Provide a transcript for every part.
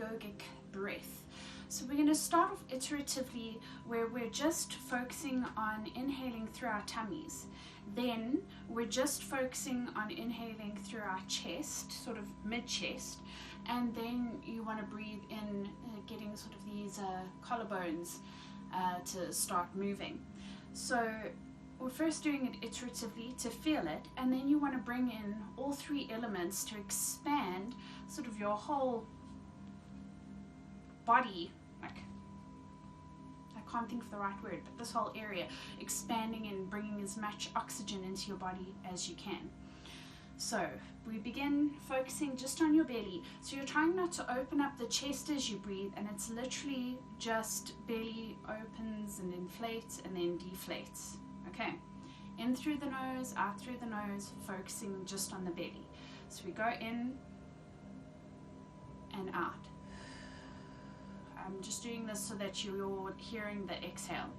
yogic breath. So we're going to start off iteratively where we're just focusing on inhaling through our tummies. Then we're just focusing on inhaling through our chest, sort of mid-chest. And then you want to breathe in, getting sort of these collarbones to start moving. So we're first doing it iteratively to feel it, and then you want to bring in all three elements to expand sort of your whole body, like, I can't think of the right word, but this whole area, expanding and bringing as much oxygen into your body as you can. So we begin focusing just on your belly. So you're trying not to open up the chest as you breathe, and it's literally just belly opens and inflates and then deflates. Okay, in through the nose, out through the nose, focusing just on the belly. So we go in and out. I'm just doing this so that you're hearing the exhale.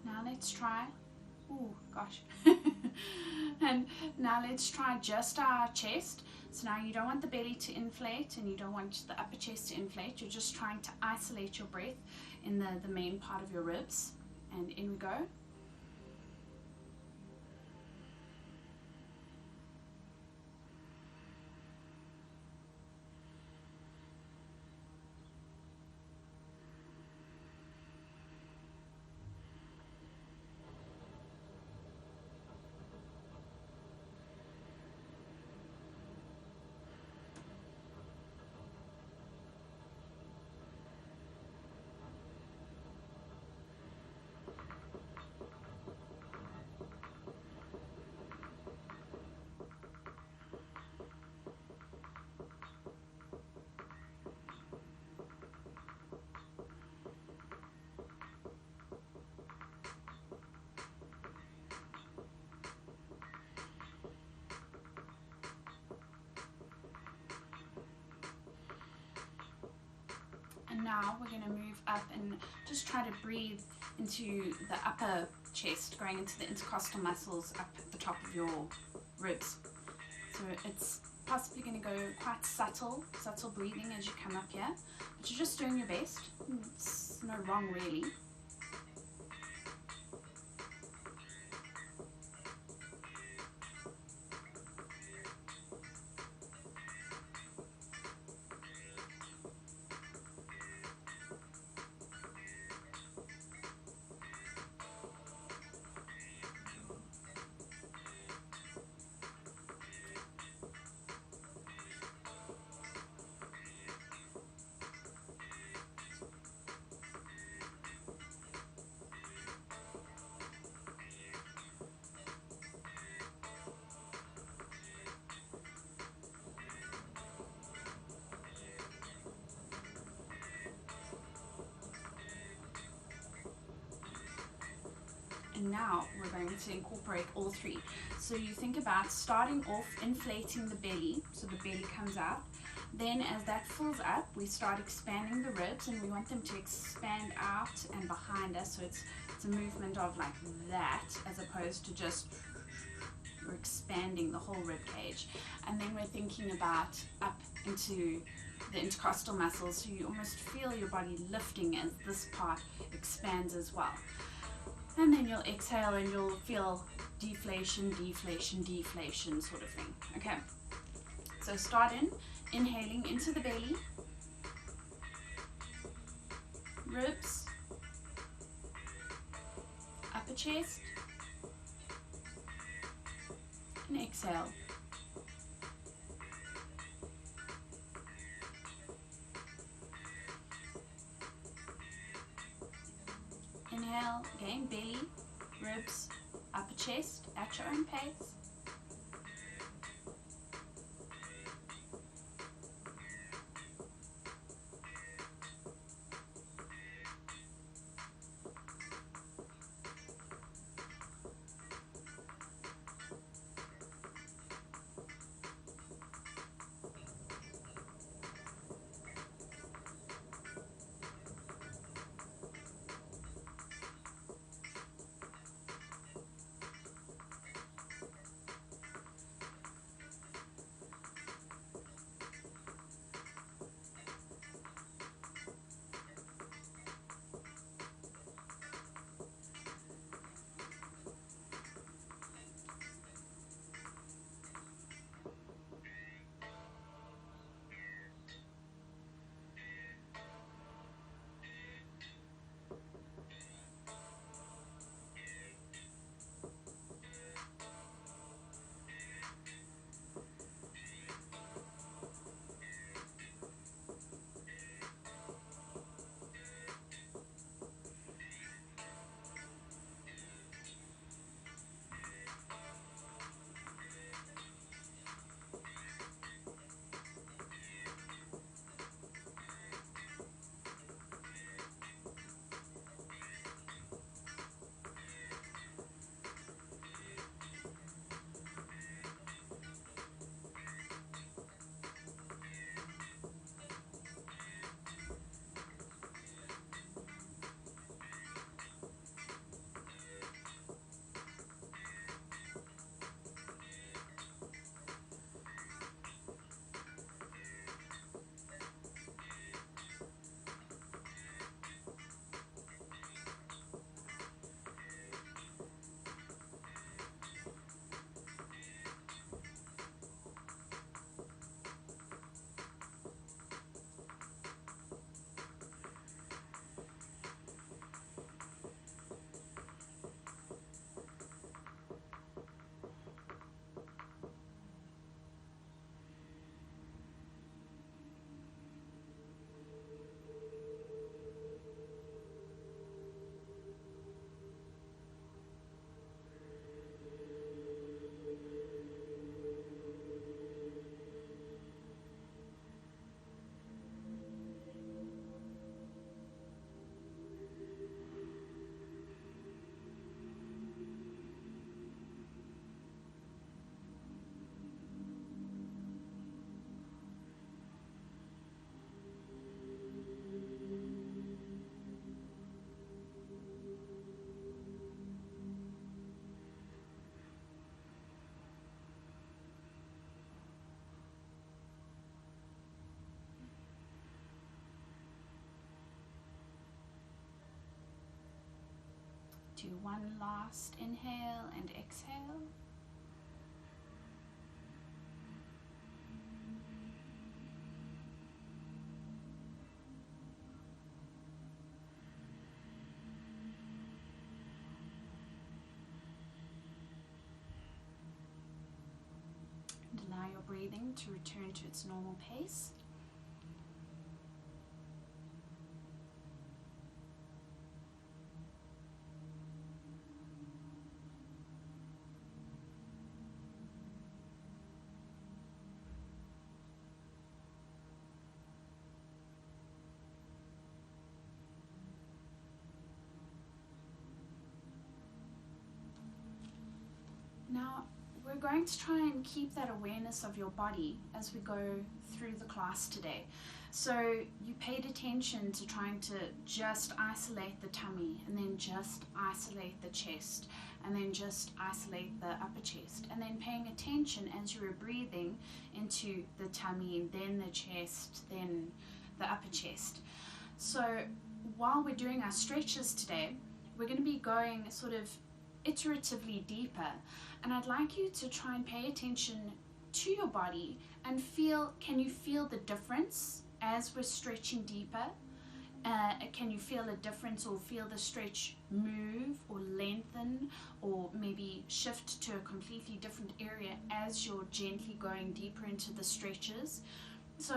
Now let's try, oh gosh, and now let's try just our chest. So now you don't want the belly to inflate and you don't want the upper chest to inflate. You're just trying to isolate your breath in the main part of your ribs. And in we go. And now we're going to move up and just try to breathe into the upper chest, going into the intercostal muscles up at the top of your ribs. So it's possibly going to go quite subtle breathing as you come up here, but you're just doing your best. It's no wrong really. And now we're going to incorporate all three. So you think about starting off inflating the belly, so the belly comes out. Then as that fills up, we start expanding the ribs, and we want them to expand out and behind us. So it's a movement of like that, as opposed to just we're expanding the whole rib cage. And then we're thinking about up into the intercostal muscles, so you almost feel your body lifting as this part expands as well. And then you'll exhale and you'll feel deflation, deflation, deflation sort of thing. Okay, so start inhaling into the belly, ribs, upper chest, exhale. Inhale, again, belly, ribs, upper chest at your own pace. Do one last inhale and exhale. And allow your breathing to return to its normal pace. Now, we're going to try and keep that awareness of your body as we go through the class today. So you paid attention to trying to just isolate the tummy, and then just isolate the chest, and then just isolate the upper chest, and then paying attention as you were breathing into the tummy, then the chest, then the upper chest. So while we're doing our stretches today, we're going to be going sort of iteratively deeper, and I'd like you to try and pay attention to your body and feel, can you feel the difference as we're stretching deeper? Can you feel a difference or feel the stretch move or lengthen or maybe shift to a completely different area as you're gently going deeper into the stretches? So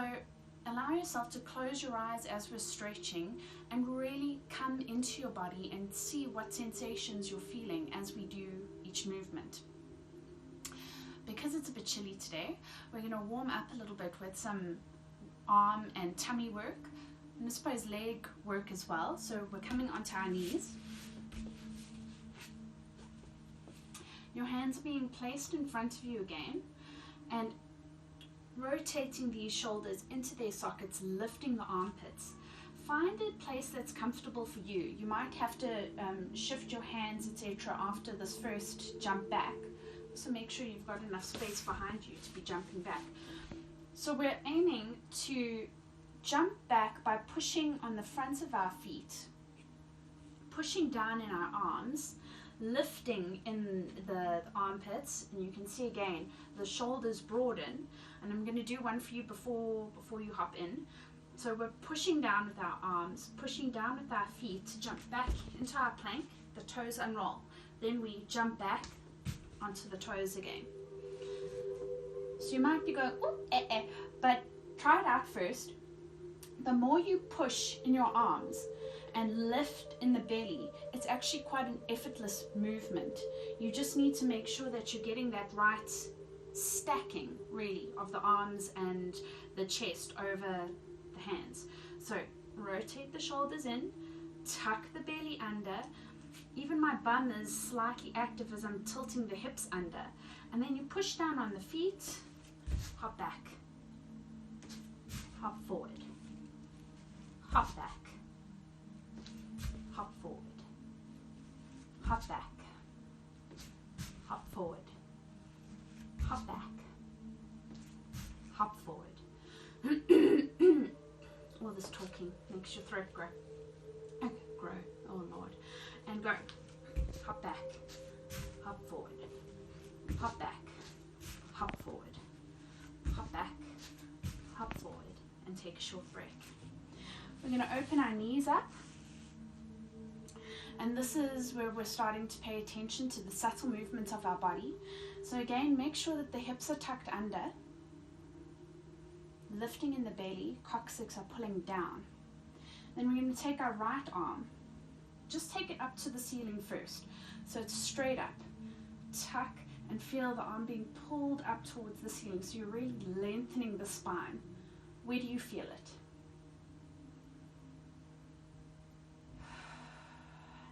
allow yourself to close your eyes as we're stretching and really come into your body and see what sensations you're feeling as we do each movement. Because it's a bit chilly today, we're going to warm up a little bit with some arm and tummy work, and I suppose leg work as well. So we're coming onto our knees. Your hands are being placed in front of you again, and rotating these shoulders into their sockets, lifting the armpits. Find a place that's comfortable for you. You might have to shift your hands, etc. after this first jump back. So make sure you've got enough space behind you to be jumping back. So we're aiming to jump back by pushing on the fronts of our feet, pushing down in our arms, lifting in the armpits, and you can see again the shoulders broaden, and I'm going to do one for you before you hop in. So we're pushing down with our arms, pushing down with our feet to jump back into our plank, the toes unroll, then we jump back onto the toes again. So you might be going, oh, but try it out first. The more you push in your arms and lift in the belly, it's actually quite an effortless movement. You just need to make sure that you're getting that right stacking, really, of the arms and the chest over the hands. So rotate the shoulders in, tuck the belly under. Even my bum is slightly active as I'm tilting the hips under. And then you push down on the feet, hop back, hop forward, hop back, hop forward, hop back, hop forward, hop back, hop forward. All this talking makes your throat grow. Okay, grow, oh Lord. And go. Hop back, hop forward, hop back, hop forward, hop back, hop forward, and take a short break. We're going to open our knees up, and this is where we're starting to pay attention to the subtle movements of our body. So again, make sure that the hips are tucked under, lifting in the belly, coccyx are pulling down. Then we're going to take our right arm, just take it up to the ceiling first. So it's straight up. Tuck and feel the arm being pulled up towards the ceiling. So you're really lengthening the spine. Where do you feel it?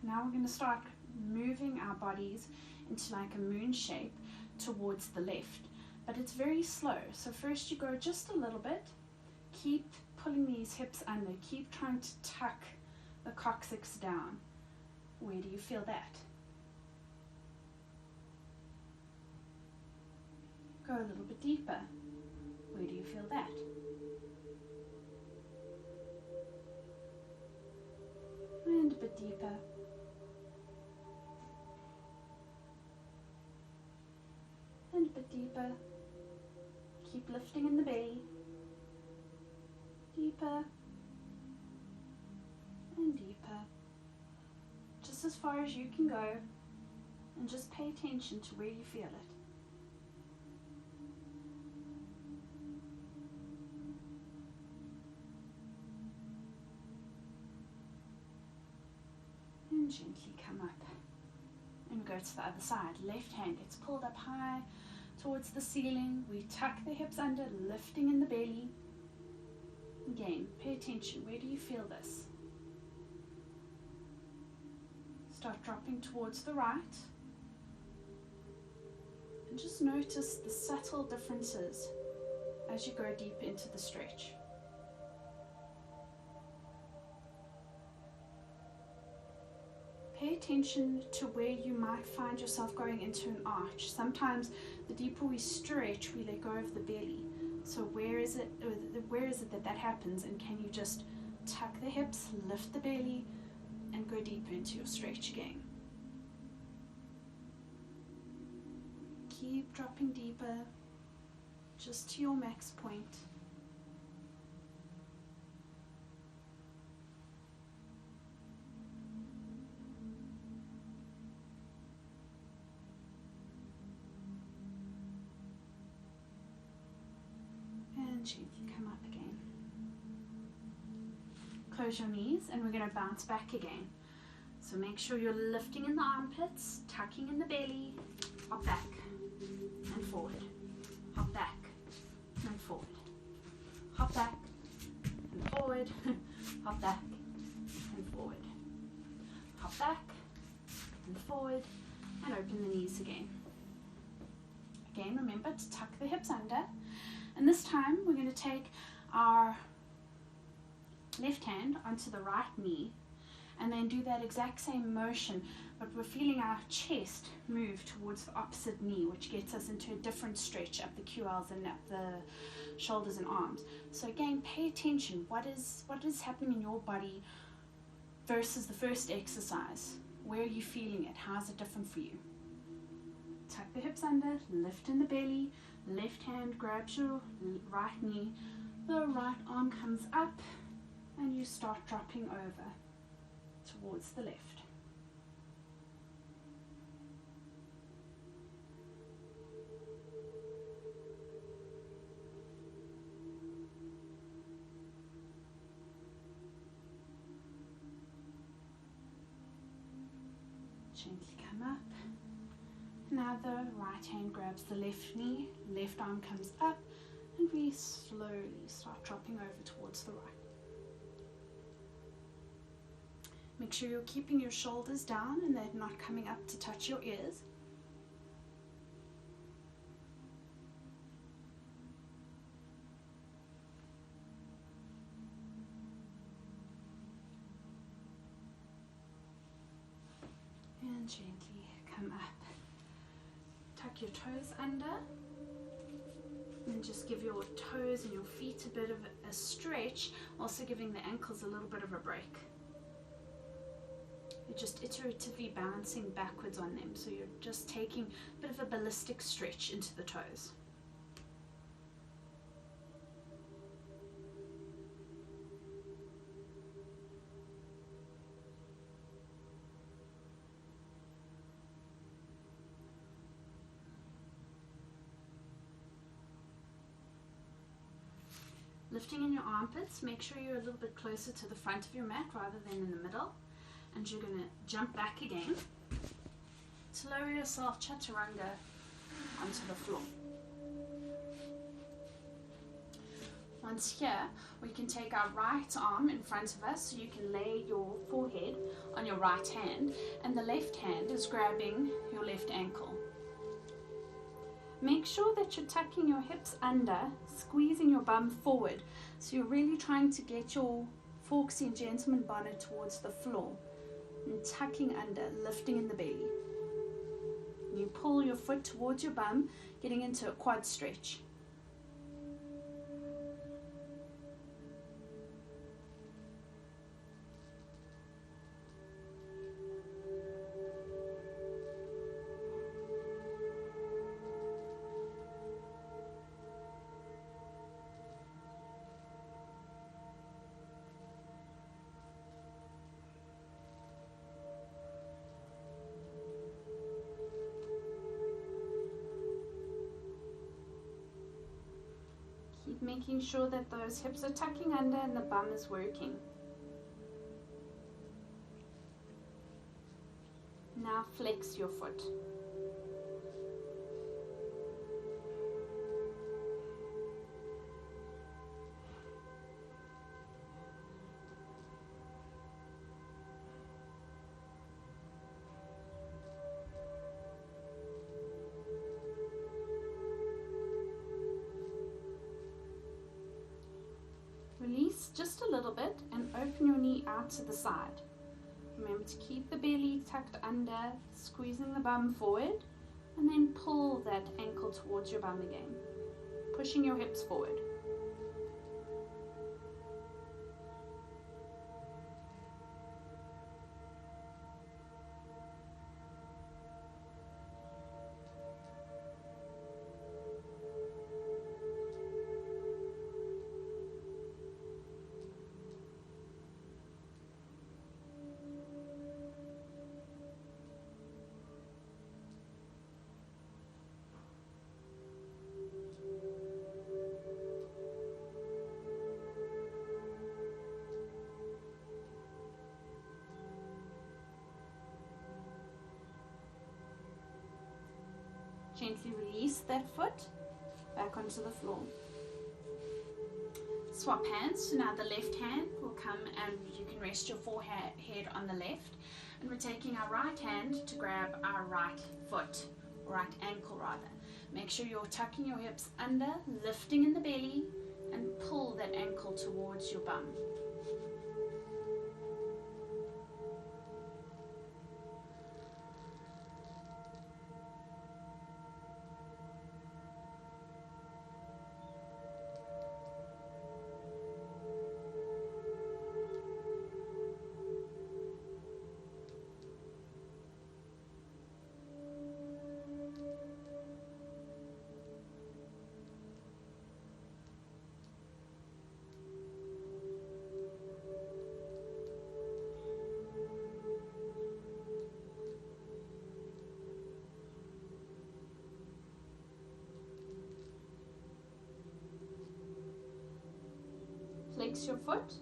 Now we're going to start moving our bodies into like a moon shape towards the left. But it's very slow. So first you go just a little bit. Keep pulling these hips under. Keep trying to tuck the coccyx down. Where do you feel that? Go a little bit deeper. Where do you feel that? And a bit deeper. And a bit deeper. Keep lifting in the belly. Deeper. And deeper. Just as far as you can go, and just pay attention to where you feel it. And gently come up and go to the other side. Left hand gets pulled up high towards the ceiling. We tuck the hips under, lifting in the belly. Again, pay attention. Where do you feel this? Start dropping towards the right. And just notice the subtle differences as you go deep into the stretch. Pay attention to where you might find yourself going into an arch. Sometimes the deeper we stretch, we let go of the belly. So where is it that happens, and can you just tuck the hips, lift the belly, and go deeper into your stretch again. Keep dropping deeper, just to your max point. gently come up again. Close your knees and we're going to bounce back again. So make sure you're lifting in the armpits, tucking in the belly, hop back and forward, hop back and forward, hop back and forward, hop back and forward, hop back and forward, and open the knees again. Again, remember to tuck the hips under, and this time we're going to take our left hand onto the right knee and then do that exact same motion, but we're feeling our chest move towards the opposite knee, which gets us into a different stretch up the QLs and up the shoulders and arms. So again, pay attention. What is happening in your body versus the first exercise? Where are you feeling it? How is it different for you? Tuck the hips under, lift in the belly, left hand grabs your right knee, the right arm comes up, and you start dropping over towards the left. Gently come up. Now the right hand grabs the left knee, left arm comes up, and we slowly start dropping over towards the right. Make sure you're keeping your shoulders down and they're not coming up to touch your ears. And gently come up. Tuck your toes under. And just give your toes and your feet a bit of a stretch, also giving the ankles a little bit of a break. You're just iteratively bouncing backwards on them, so you're just taking a bit of a ballistic stretch into the toes. Lifting in your armpits, make sure you're a little bit closer to the front of your mat rather than in the middle. And you're going to jump back again to lower yourself chaturanga onto the floor. Once here, we can take our right arm in front of us, so you can lay your forehead on your right hand, and the left hand is grabbing your left ankle. Make sure that you're tucking your hips under, squeezing your bum forward, so you're really trying to get your Forksy gentleman bonnet towards the floor. And tucking under, lifting in the belly. You pull your foot towards your bum, getting into a quad stretch. Keep making sure that those hips are tucking under and the bum is working. Now flex your foot. Release just a little bit and open your knee out to the side. Remember to keep the belly tucked under, squeezing the bum forward, and then pull that ankle towards your bum again, pushing your hips forward. Gently release that foot back onto the floor. Swap hands. So now the left hand will come and you can rest your forehead on the left. And we're taking our right hand to grab our right foot, or right ankle rather. Make sure you're tucking your hips under, lifting in the belly, and pull that ankle towards your bum. Flex your foot.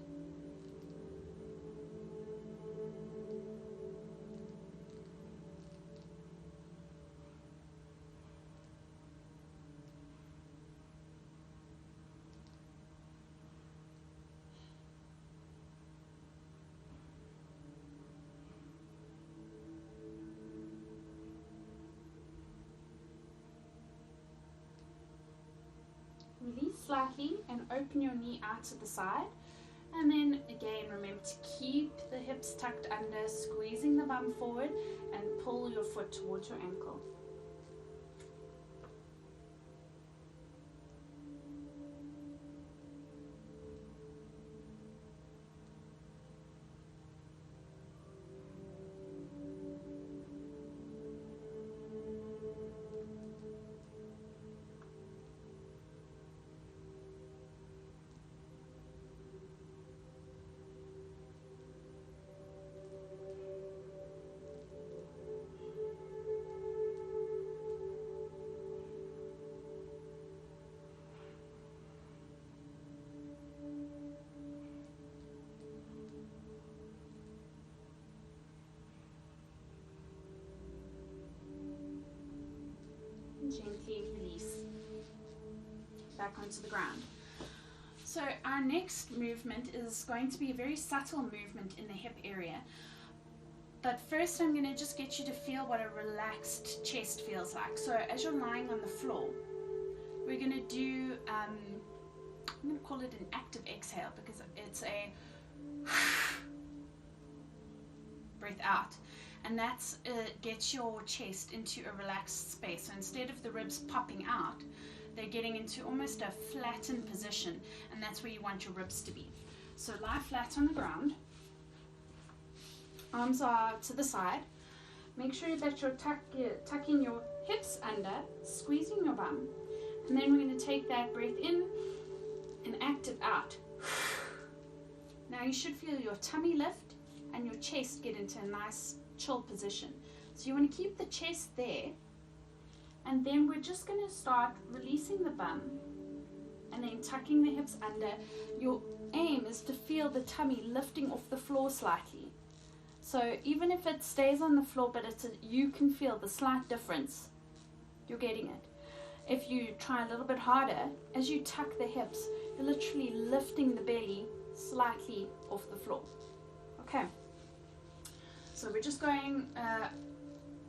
Release slightly and open your knee out to the side. And then again, remember to keep the hips tucked under, squeezing the bum forward, and pull your foot towards your ankle. Gently release back onto the ground. So our next movement is going to be a very subtle movement in the hip area. But first I'm going to just get you to feel what a relaxed chest feels like. So as you're lying on the floor, we're going to do, I'm going to call it an active exhale because it's a breath out. And that's gets your chest into a relaxed space. So instead of the ribs popping out, they're getting into almost a flattened position, and that's where you want your ribs to be. So lie flat on the ground. Arms are to the side. Make sure that you're tucking your hips under, squeezing your bum. And then we're going to take that breath in and active out. Now you should feel your tummy lift and your chest get into a nice chill position. So you want to keep the chest there, and then we're just going to start releasing the bum and then tucking the hips under. Your aim is to feel the tummy lifting off the floor slightly. So even if it stays on the floor, but you can feel the slight difference. You're getting it. If you try a little bit harder, as you tuck the hips, you're literally lifting the belly slightly off the floor. Okay. So we're just going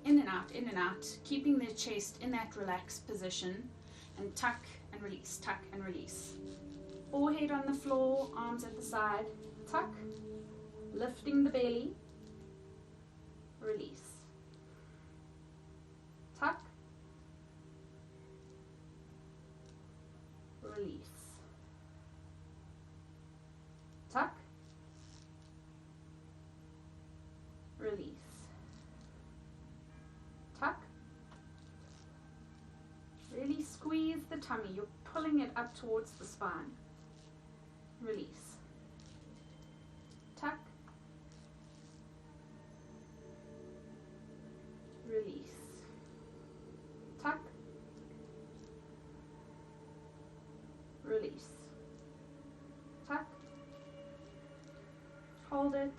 in and out, keeping the chest in that relaxed position, and tuck and release, tuck and release. Forehead on the floor, arms at the side, tuck, lifting the belly, release, tuck, release, tuck, release, tuck, really squeeze the tummy, you're pulling it up towards the spine, release, tuck, release, tuck, release, tuck, hold it,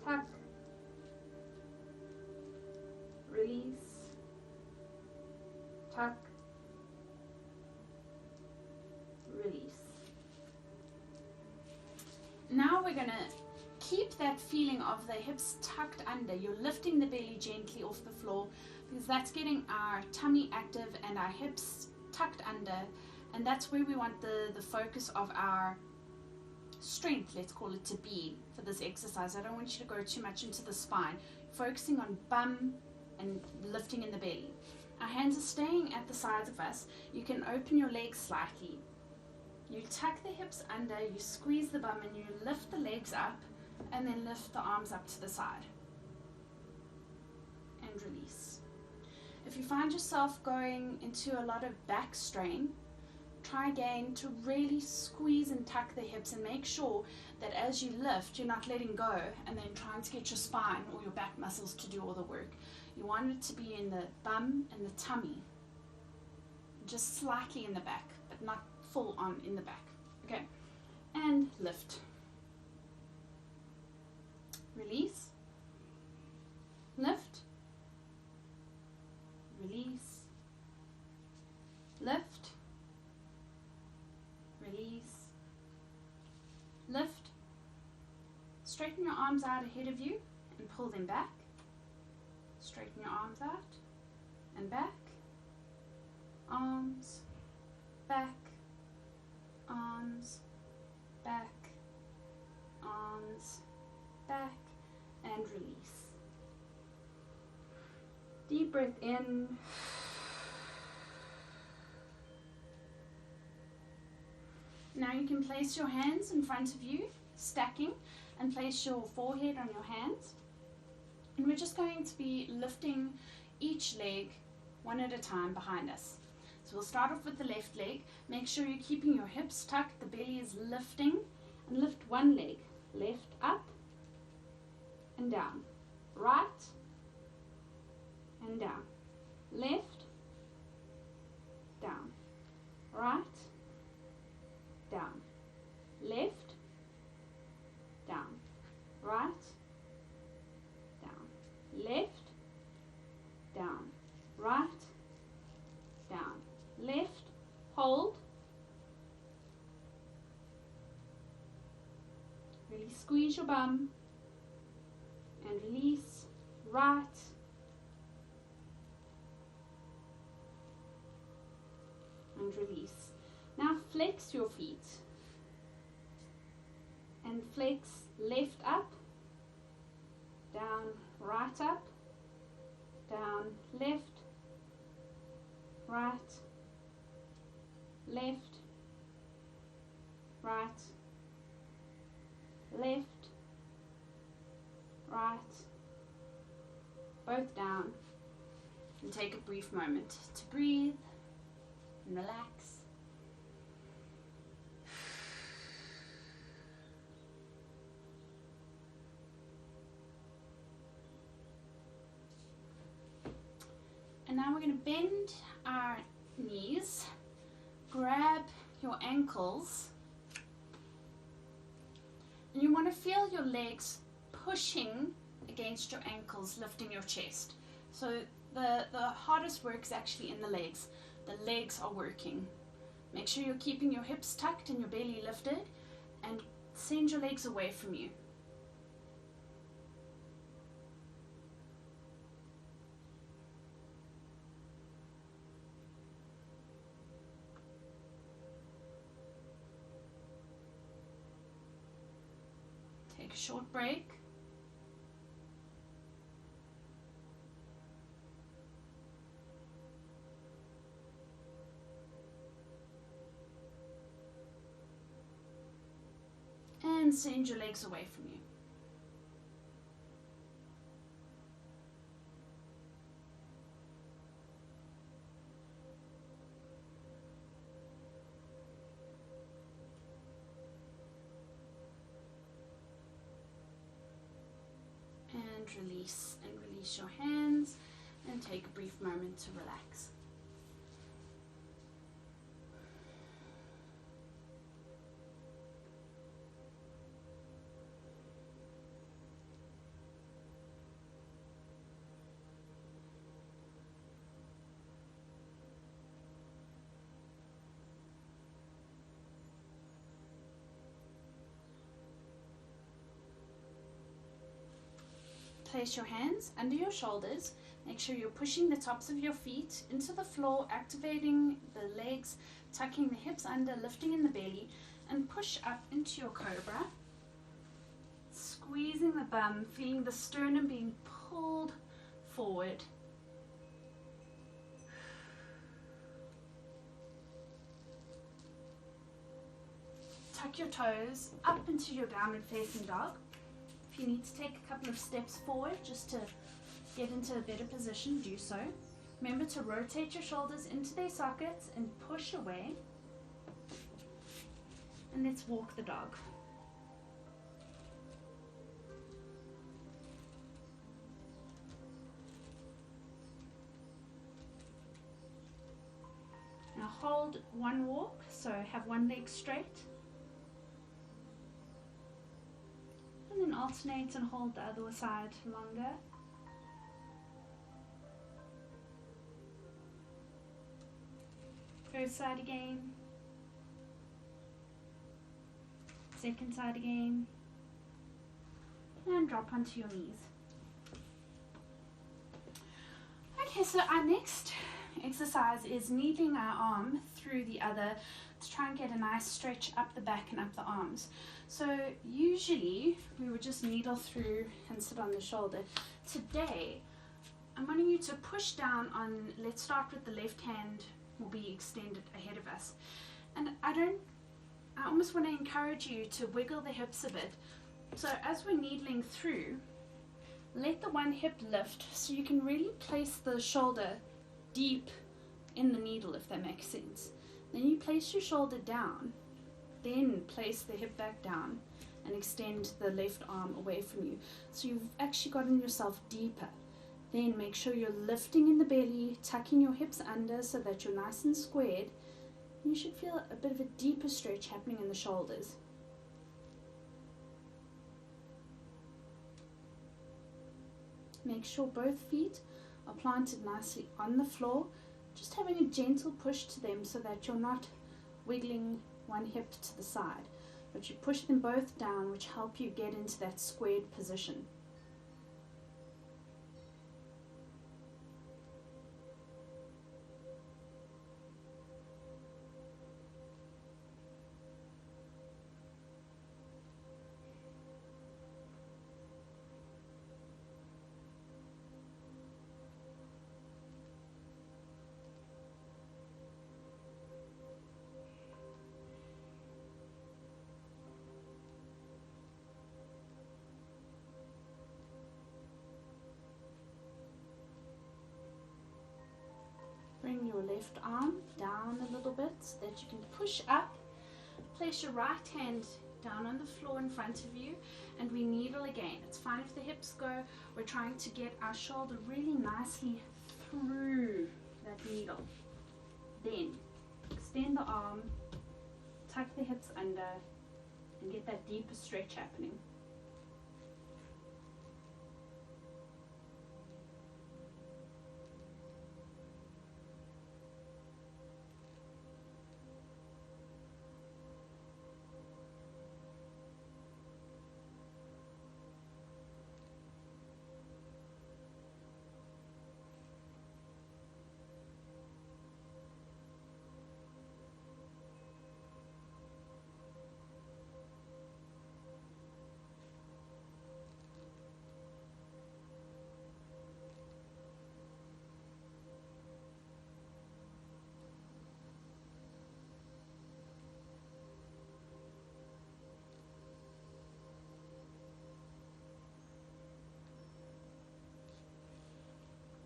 tuck, release, tuck, release. Now we're going to keep that feeling of the hips tucked under. You're lifting the belly gently off the floor because that's getting our tummy active and our hips tucked under, and that's where we want the focus of our strength, let's call it, to be for this exercise. I don't want you to go too much into the spine, focusing on bum and lifting in the belly. Our hands are staying at the sides of us. You can open your legs slightly. You tuck the hips under, you squeeze the bum, and you lift the legs up, and then lift the arms up to the side. And release. If you find yourself going into a lot of back strain, try again to really squeeze and tuck the hips, and make sure that as you lift, you're not letting go and then trying to get your spine or your back muscles to do all the work. You want it to be in the bum and the tummy, just slightly in the back, but not full on in the back. Okay, and lift. Release. Lift. Release. Lift. Release. Lift. Straighten your arms out ahead of you and pull them back. Straighten your arms out and back. Arms, back, arms, back, arms, back, and release. Deep breath in. Now you can place your hands in front of you, stacking, and place your forehead on your hands. And we're just going to be lifting each leg one at a time behind us. So we'll start off with the left leg. Make sure you're keeping your hips tucked, the belly is lifting, and lift one leg. Left up and down. Right and down. Left, down. Right, down. Left, down. Right, down. Left, down. Right, down. Left, hold. Really squeeze your bum and release. Right, and release. Now flex your feet and flex left up, down, right up, down, left, right, left, right, left, right, both down. And take a brief moment to breathe and relax. And now we're going to bend our knees, grab your ankles, and you want to feel your legs pushing against your ankles, lifting your chest. So the hardest work is actually in the legs. The legs are working. Make sure you're keeping your hips tucked and your belly lifted, and send your legs away from you. Take a short break. And send your legs away from you. And release, and release your hands, and take a brief moment to relax. place your hands under your shoulders. Make sure you're pushing the tops of your feet into the floor, activating the legs, tucking the hips under, lifting in the belly, and push up into your cobra. Squeezing the bum, feeling the sternum being pulled forward. Tuck your toes up into your downward facing dog. If you need to take a couple of steps forward just to get into a better position, do so. Remember to rotate your shoulders into their sockets and push away. And let's walk the dog. Now hold one walk, so have one leg straight. And then alternate and hold the other side longer. First side again. Second side again. And drop onto your knees. Okay, so our next exercise is needling our arm through the other to try and get a nice stretch up the back and up the arms. So usually we would just needle through and sit on the shoulder. Today I'm wanting you to push down on, let's start with the left hand will be extended ahead of us, and I almost want to encourage you to wiggle the hips a bit. So as we're needling through, let the one hip lift so you can really place the shoulder deep in the needle, if that makes sense. Then you place your shoulder down, then place the hip back down and extend the left arm away from you. So you've actually gotten yourself deeper. Then make sure you're lifting in the belly, tucking your hips under so that you're nice and squared. And you should feel a bit of a deeper stretch happening in the shoulders. Make sure both feet are planted nicely on the floor, just having a gentle push to them so that you're not wiggling one hip to the side, but you push them both down, which help you get into that squared position. Bring your left arm down a little bit so that you can push up. Place your right hand down on the floor in front of you, and we needle again. It's fine if the hips go. We're trying to get our shoulder really nicely through that needle. Then extend the arm, tuck the hips under, and get that deeper stretch happening.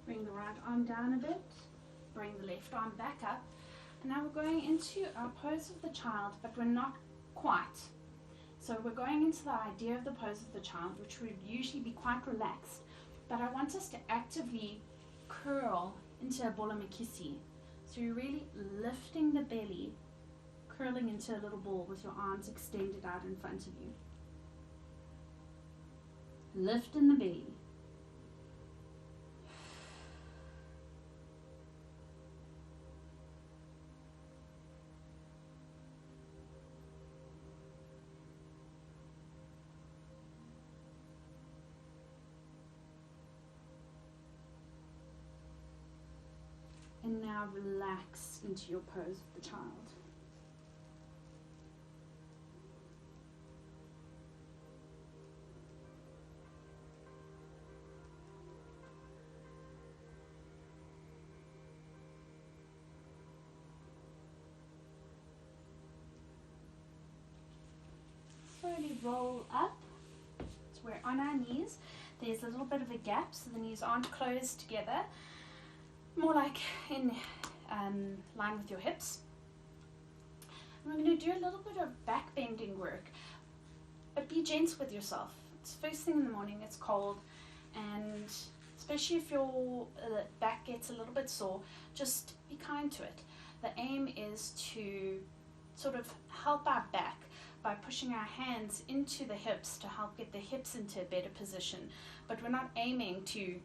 Bring the right arm down a bit, bring the left arm back up, and now we're going into our pose of the child, but we're not quite. So we're going into the idea of the pose of the child, which would usually be quite relaxed, but I want us to actively curl into a bola makisi. So you're really lifting the belly, curling into a little ball with your arms extended out in front of you. Lift in the belly. now relax into your pose of the child. Slowly roll up. So we're on our knees. There's a little bit of a gap, so the knees aren't closed together. More like in line with your hips. And we're going to do a little bit of back bending work, but be gentle with yourself. It's first thing in the morning, it's cold, and especially if your back gets a little bit sore, just be kind to it. The aim is to sort of help our back by pushing our hands into the hips to help get the hips into a better position, but we're not aiming to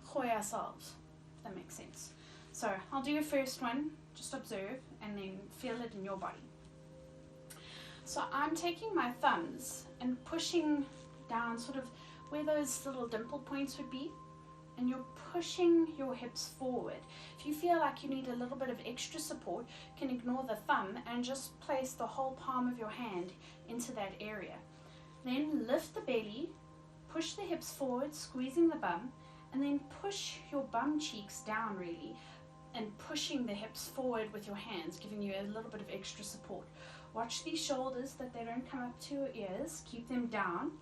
hoy ourselves, if that makes sense. So I'll do your first one, just observe and then feel it in your body. So I'm taking my thumbs and pushing down sort of where those little dimple points would be, and you're pushing your hips forward. If you feel like you need a little bit of extra support, you can ignore the thumb and just place the whole palm of your hand into that area. Then lift the belly, push the hips forward, squeezing the bum, and then push your bum cheeks down really, and pushing the hips forward with your hands, giving you a little bit of extra support. Watch these shoulders that they don't come up to your ears, keep them down.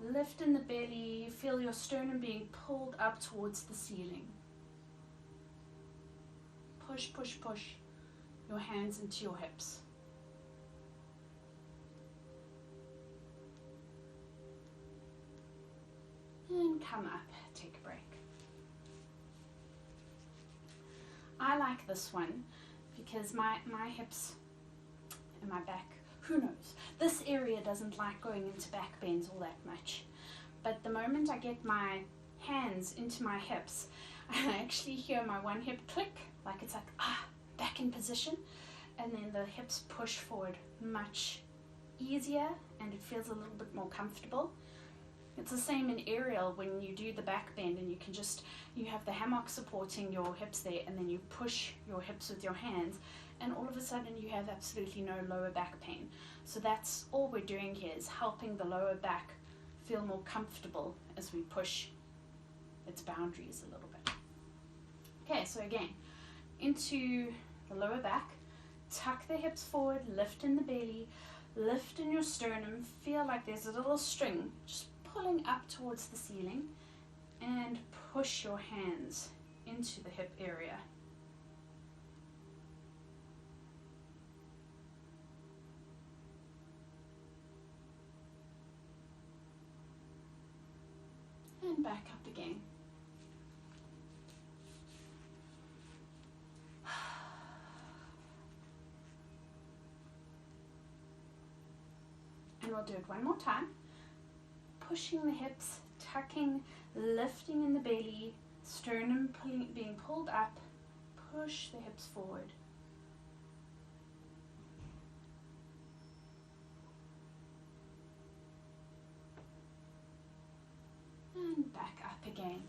Lift in the belly, feel your sternum being pulled up towards the ceiling. Push, push, push your hands into your hips. And come up, take a break. I like this one because my hips and my back, who knows? This area doesn't like going into back bends all that much. But the moment I get my hands into my hips, I actually hear my one hip click, like it's like, back in position. And then the hips push forward much easier and it feels a little bit more comfortable. It's the same in aerial when you do the back bend and you have the hammock supporting your hips there, and then you push your hips with your hands, and all of a sudden you have absolutely no lower back pain. So that's all we're doing here, is helping the lower back feel more comfortable as we push its boundaries a little bit. Okay, so again, into the lower back, tuck the hips forward, lift in the belly, lift in your sternum, feel like there's a little string just pulling up towards the ceiling, and push your hands into the hip area. And back up again. And we'll do it one more time. Pushing the hips, tucking, lifting in the belly, sternum being pulled up, push the hips forward. And back up again,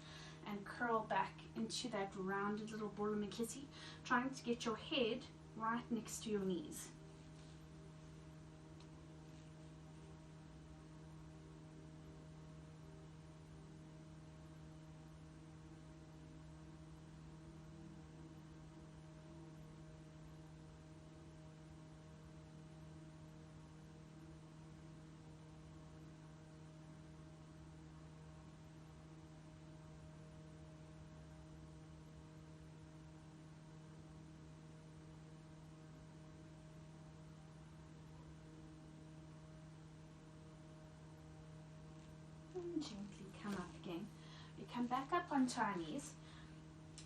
and curl back into that rounded little bullumikisi, trying to get your head right next to your knees. Gently come up again. We come back up onto our knees,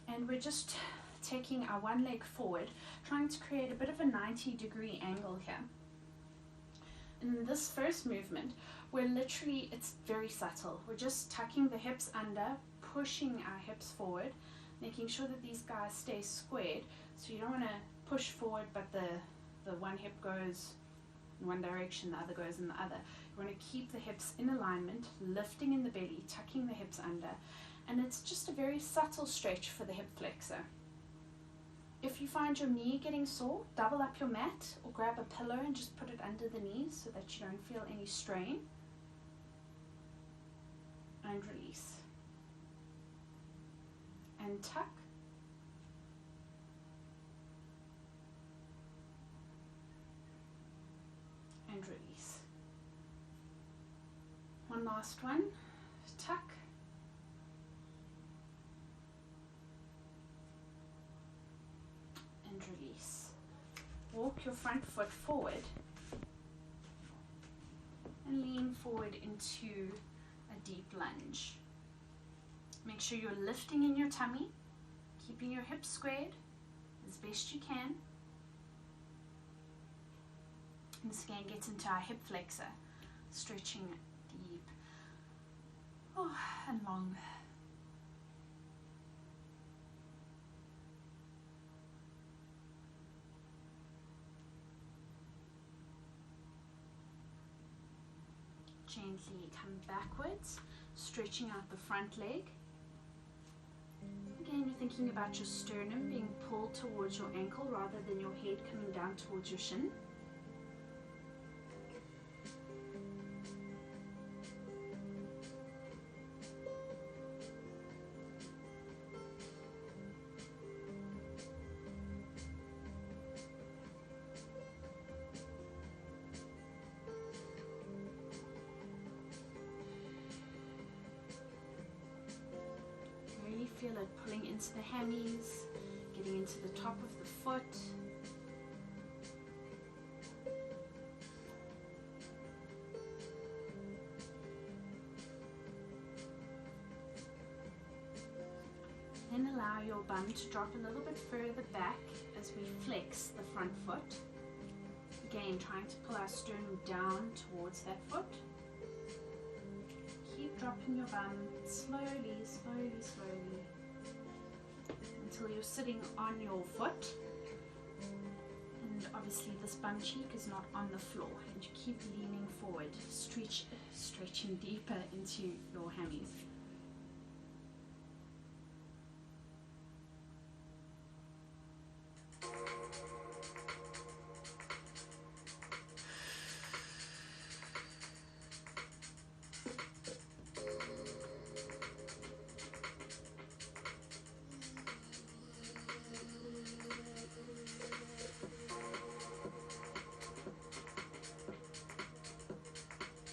and we're just taking our one leg forward, trying to create a bit of a 90-degree angle here. In this first movement, it's very subtle. We're just tucking the hips under, pushing our hips forward, making sure that these guys stay squared. So you don't want to push forward, but the one hip goes in one direction, the other goes in the other. You want to keep the hips in alignment, lifting in the belly, tucking the hips under, and it's just a very subtle stretch for the hip flexor. If you find your knee getting sore, double up your mat or grab a pillow and just put it under the knees so that you don't feel any strain. And release. And tuck. And release. One last one. Tuck. And release. Walk your front foot forward and lean forward into a deep lunge. Make sure you're lifting in your tummy, keeping your hips squared as best you can. And this again gets into our hip flexor, stretching deep and long. Gently come backwards, stretching out the front leg. Again, you're thinking about your sternum being pulled towards your ankle rather than your head coming down towards your shin. Feel it pulling into the hammies, getting into the top of the foot. Then allow your bum to drop a little bit further back as we flex the front foot. Again, trying to pull our sternum down towards that foot. Keep dropping your bum slowly, slowly, slowly, until you're sitting on your foot. And obviously this bum cheek is not on the floor. And you keep leaning forward, stretching deeper into your hammies.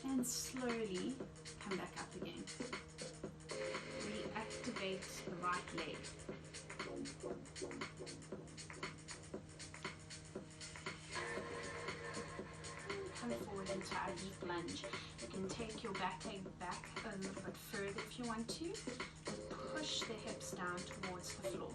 And slowly come back up again. Reactivate the right leg. Come forward into our deep lunge. You can take your back leg back a little bit further if you want to. And push the hips down towards the floor.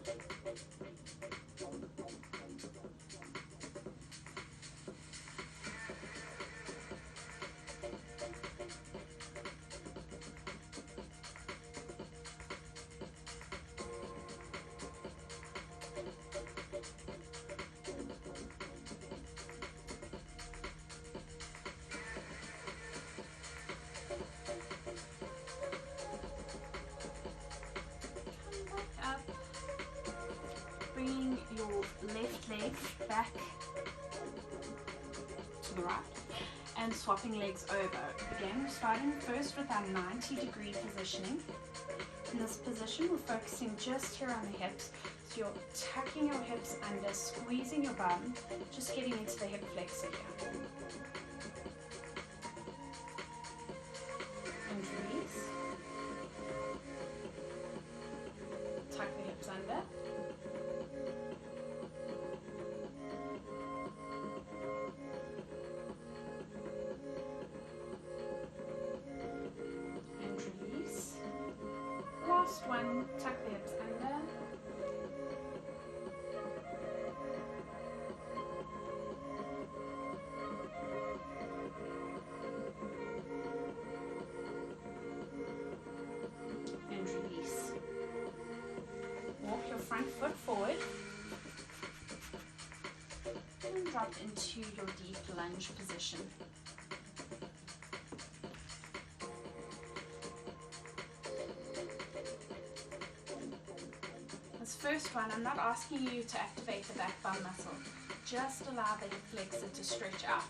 Bringing your left leg back to the right and swapping legs over. Again, we're starting first with our 90-degree positioning. In this position, we're focusing just here on the hips. So you're tucking your hips under, squeezing your bum, just getting into the hip flexor here. And release. Tuck the hips under. Last one, tuck the hips under. And release. Walk your front foot forward. And drop into your deep lunge position. first one, I'm not asking you to activate the back bum muscle. Just allow the hip flexor to stretch out.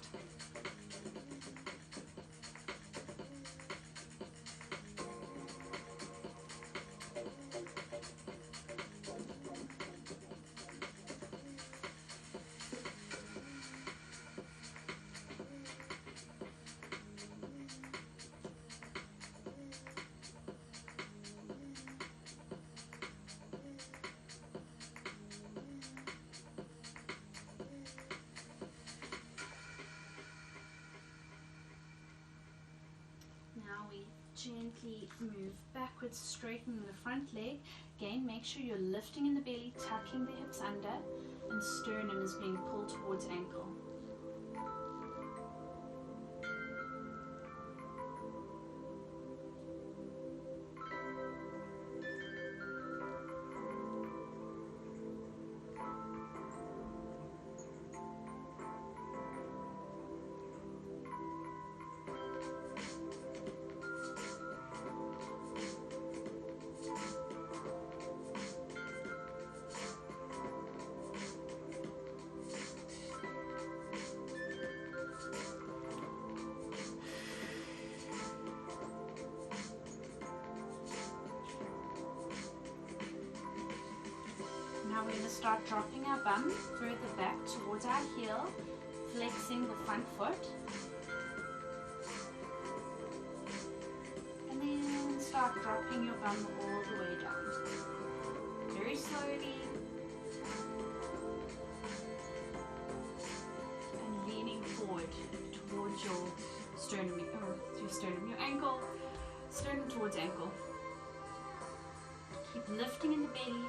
Now we gently move backwards, straightening the front leg. Again, make sure you're lifting in the belly, tucking the hips under, and sternum is being pulled towards ankle. Now we're going to start dropping our bum further back towards our heel, flexing the front foot. And then start dropping your bum all the way down. Very slowly. And leaning forward towards your sternum, your ankle, sternum towards ankle. Keep lifting in the belly.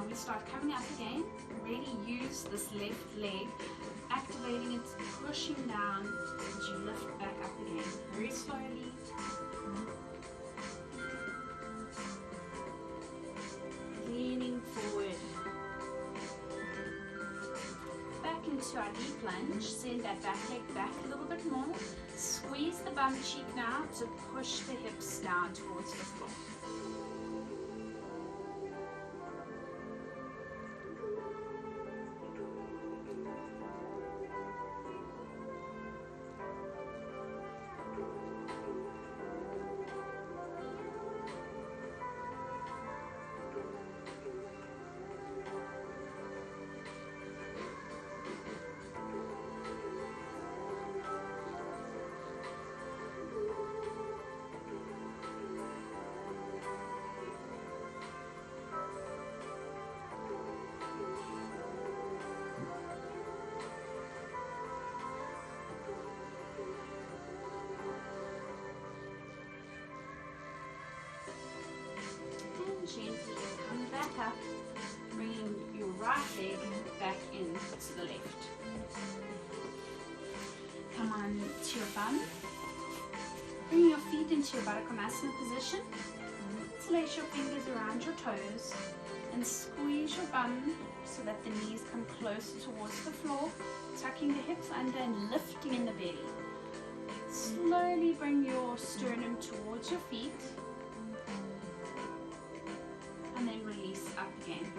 We start coming up again. Really use this left leg, activating it, pushing down as you lift back up again. Very slowly. Leaning forward. Back into our deep lunge. Send that back leg back a little bit more. Squeeze the bum cheek now to push the hips down towards the floor. Gently come back up, bringing your right leg back in to the left. Come on to your bum. Bring your feet into your Baddha Konasana position. Place your fingers around your toes and squeeze your bum so that the knees come closer towards the floor, tucking the hips under and lifting in the belly. Slowly bring your sternum towards your feet. And then release up again.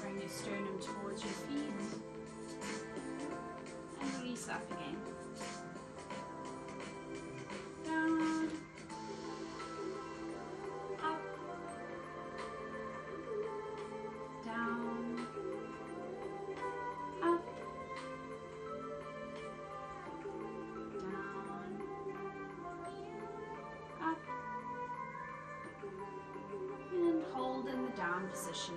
Bring your sternum towards your feet. And release up again. Down. Up. Down. Up. Down. Up. And hold in the down position.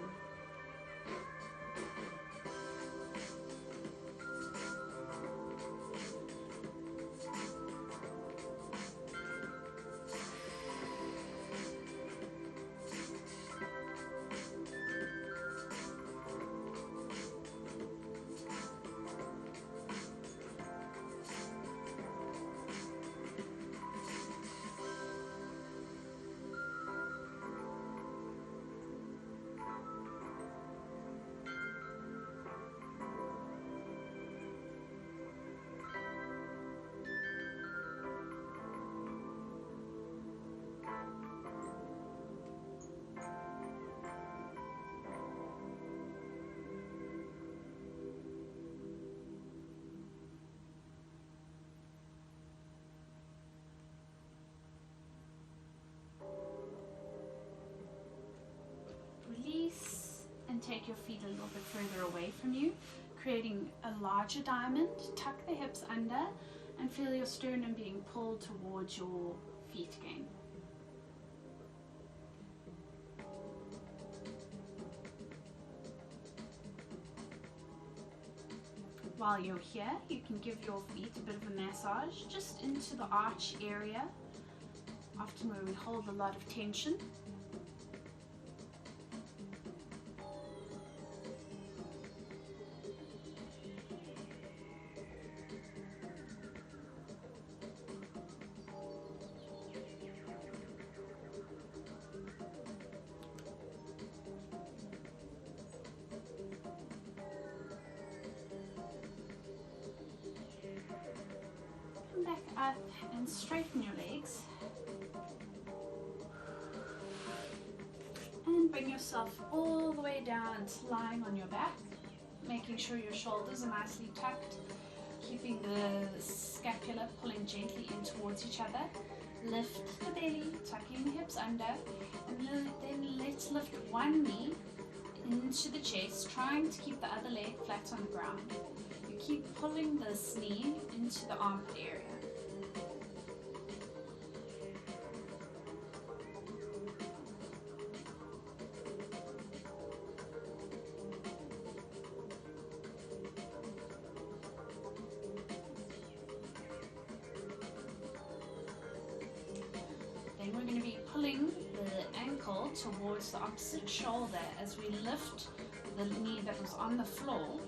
your feet a little bit further away from you, creating a larger diamond. Tuck the hips under and feel your sternum being pulled towards your feet again. While you're here, you can give your feet a bit of a massage just into the arch area, often where we hold a lot of tension. Back up and straighten your legs, and bring yourself all the way down to lying on your back, making sure your shoulders are nicely tucked, keeping the scapula pulling gently in towards each other. Lift the belly, tucking the hips under, and then let's lift one knee into the chest, trying to keep the other leg flat on the ground. You keep pulling this knee into the armpit area. Then we're going to be pulling the ankle towards the opposite shoulder as we lift the knee that was on the floor.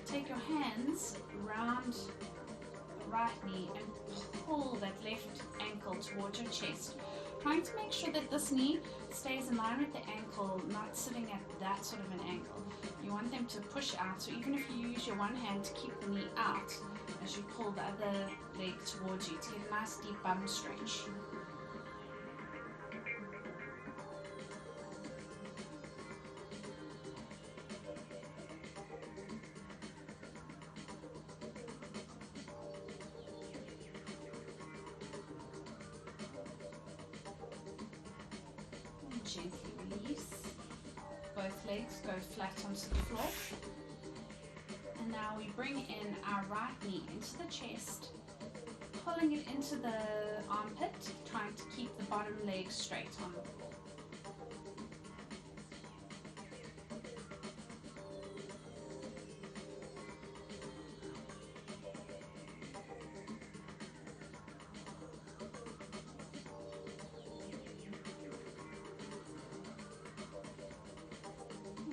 Take your hands around the right knee and pull that left ankle towards your chest, trying to make sure that this knee stays in line with the ankle, not sitting at that sort of an angle. You want them to push out, so even if you use your one hand to keep the knee out as you pull the other leg towards you to get a nice deep bum stretch. Gently release. Both legs go flat onto the floor. And now we bring in our right knee into the chest, pulling it into the armpit, trying to keep the bottom leg straight on the floor.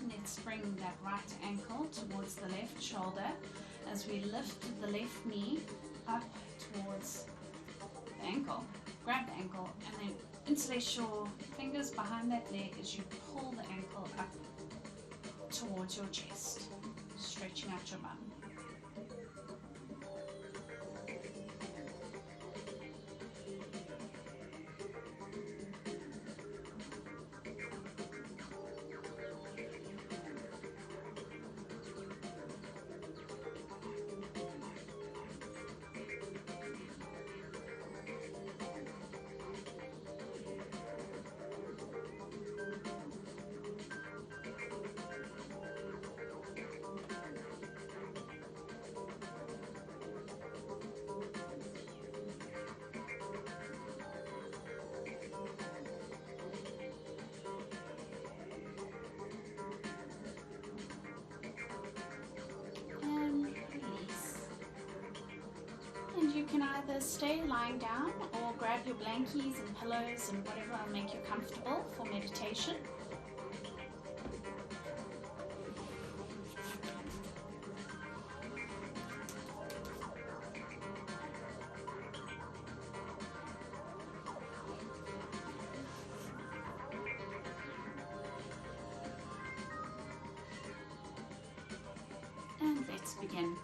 Let's bring that right ankle towards the left shoulder as we lift the left knee up towards the ankle. Grab the ankle and then interlace your fingers behind that leg as you pull the ankle up towards your chest, stretching out your bum. You can either stay lying down or grab your blankies and pillows and whatever will make you comfortable for meditation. And let's begin.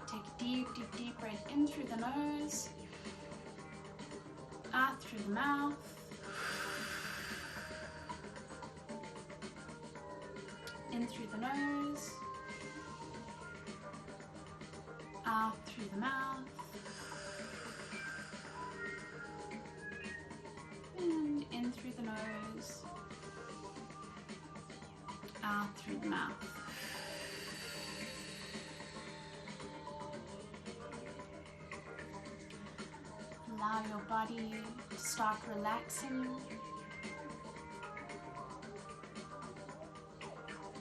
Take a deep breath in through the nose, out through the mouth, in through the nose, out through the mouth, and in through the nose, out out through the mouth. Allow your body to start relaxing,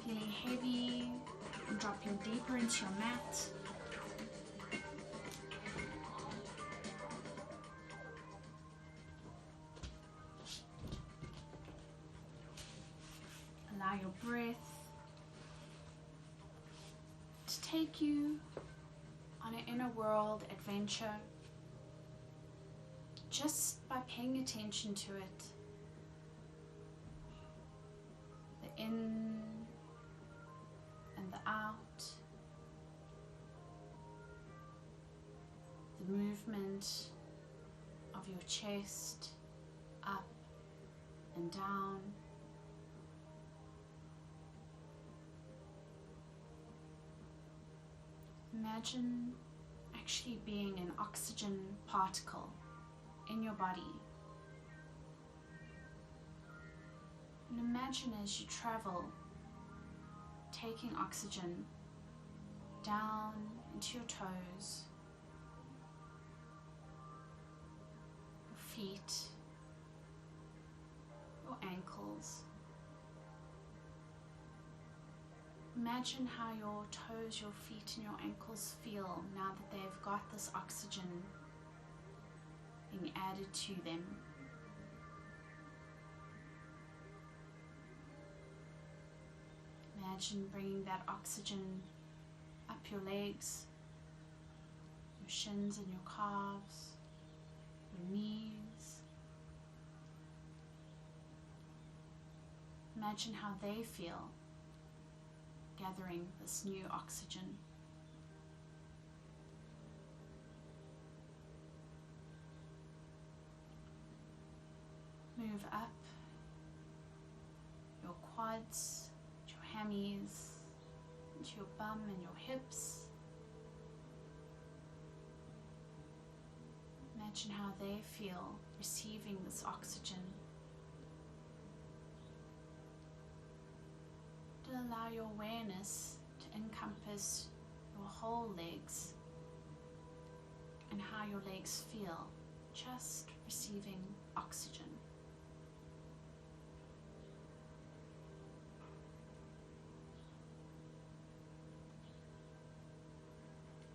feeling heavy and dropping deeper into your mat. Allow your breath to take you on an inner world adventure just by paying attention to it. The in and the out, the movement of your chest up and down. Imagine actually being an oxygen particle in your body. And imagine as you travel, taking oxygen down into your toes, your feet, your ankles. Imagine how your toes, your feet, and your ankles feel now that they've got this oxygen being added to them. Imagine bringing that oxygen up your legs, your shins and your calves, your knees. Imagine how they feel gathering this new oxygen. Move up your quads, your hammies, into your bum and your hips. Imagine how they feel receiving this oxygen. To allow your awareness to encompass your whole legs and how your legs feel just receiving oxygen.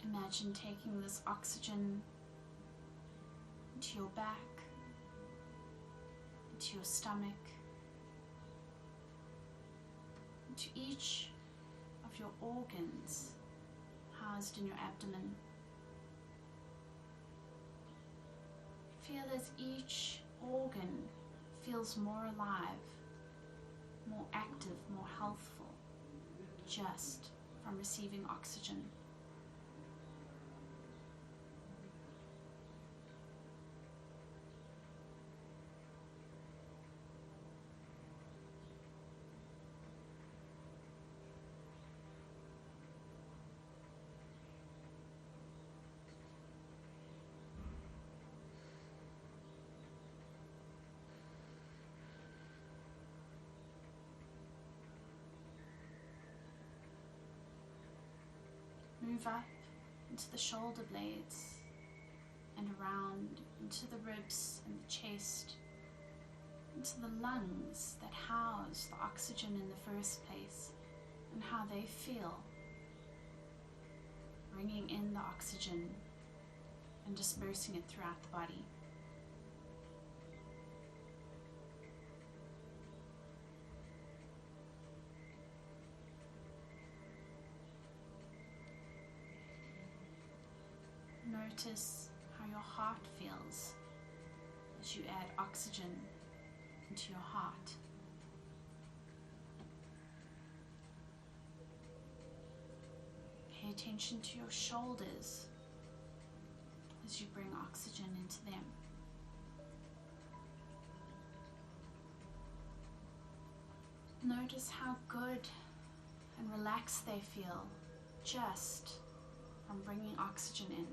Imagine taking this oxygen into your back, into your stomach, into each of your organs housed in your abdomen. Feel as each organ feels more alive, more active, more healthful, just from receiving oxygen. Move up into the shoulder blades and around into the ribs and the chest, into the lungs that house the oxygen in the first place and how they feel. Bringing in the oxygen and dispersing it throughout the body. Notice how your heart feels as you add oxygen into your heart. Pay attention to your shoulders as you bring oxygen into them. Notice how good and relaxed they feel just from bringing oxygen in.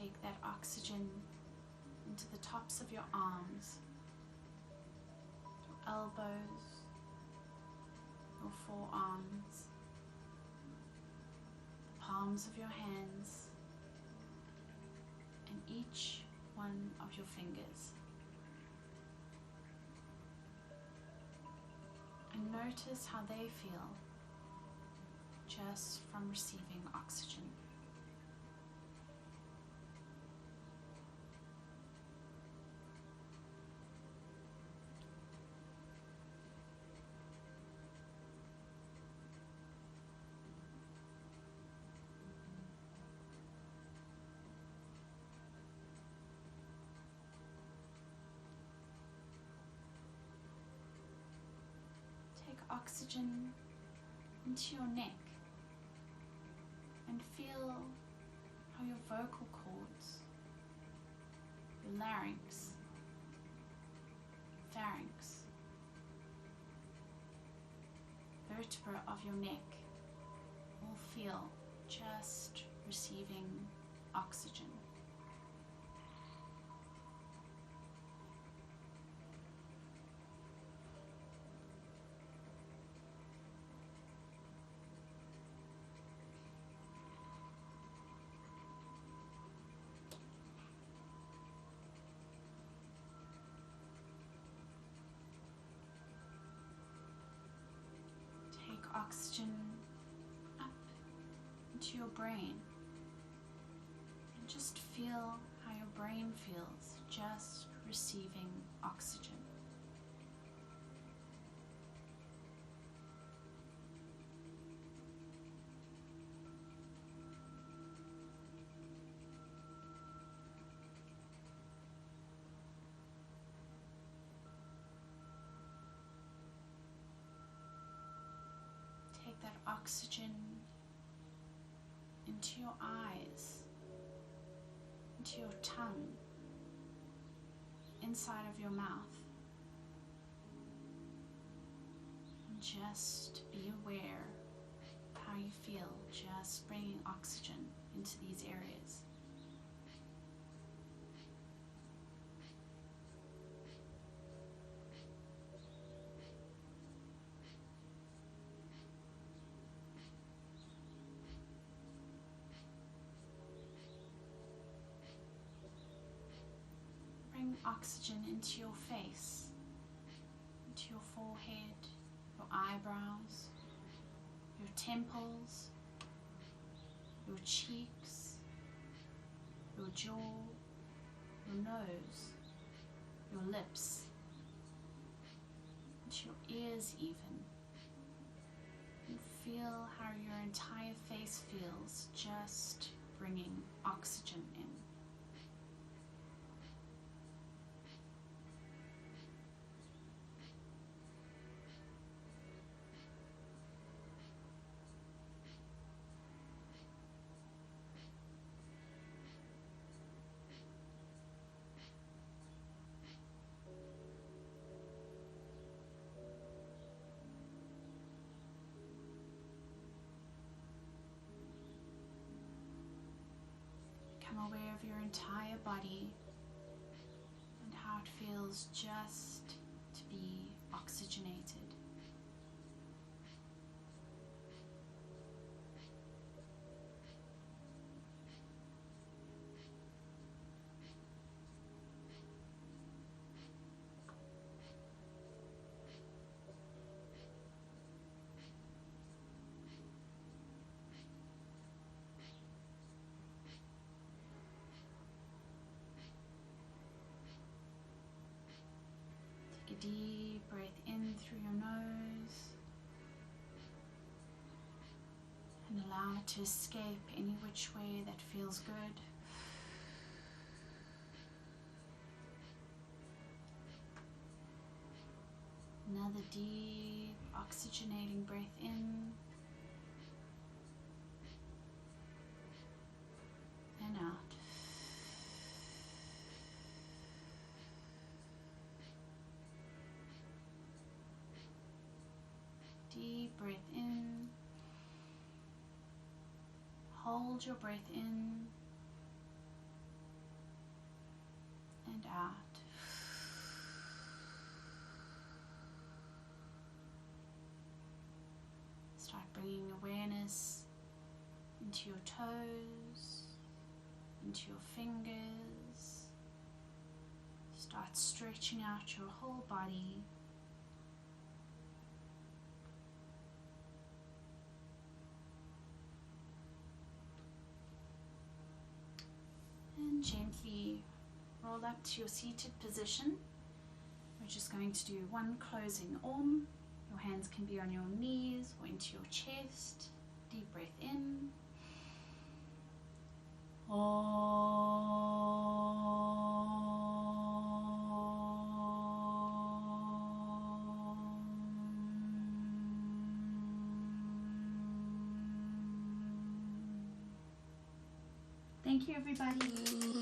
take that oxygen into the tops of your arms, your elbows, your forearms, the palms of your hands, and each one of your fingers. And notice how they feel just from receiving oxygen. Take oxygen into your neck and feel how your vocal cords, your larynx, pharynx, vertebra of your neck all feel just receiving oxygen. Oxygen up into your brain and just feel how your brain feels just receiving oxygen. Take that oxygen into your eyes, into your tongue, inside of your mouth. And just be aware of how you feel, just bringing oxygen into these areas. Oxygen into your face, into your forehead, your eyebrows, your temples, your cheeks, your jaw, your nose, your lips, into your ears even. And feel how your entire face feels just bringing oxygen in. Become aware of your entire body and how it feels just to be oxygenated. Take a deep breath in through your nose and allow it to escape any which way that feels good. Another deep oxygenating breath in and out. Deep breath in. Hold your breath in out. Start bringing awareness into your toes, into your fingers. Start stretching out your whole body. And gently roll up to your seated position. We're just going to do one closing Om. Your hands can be on your knees or into your chest. Deep breath in. Thank you, everybody.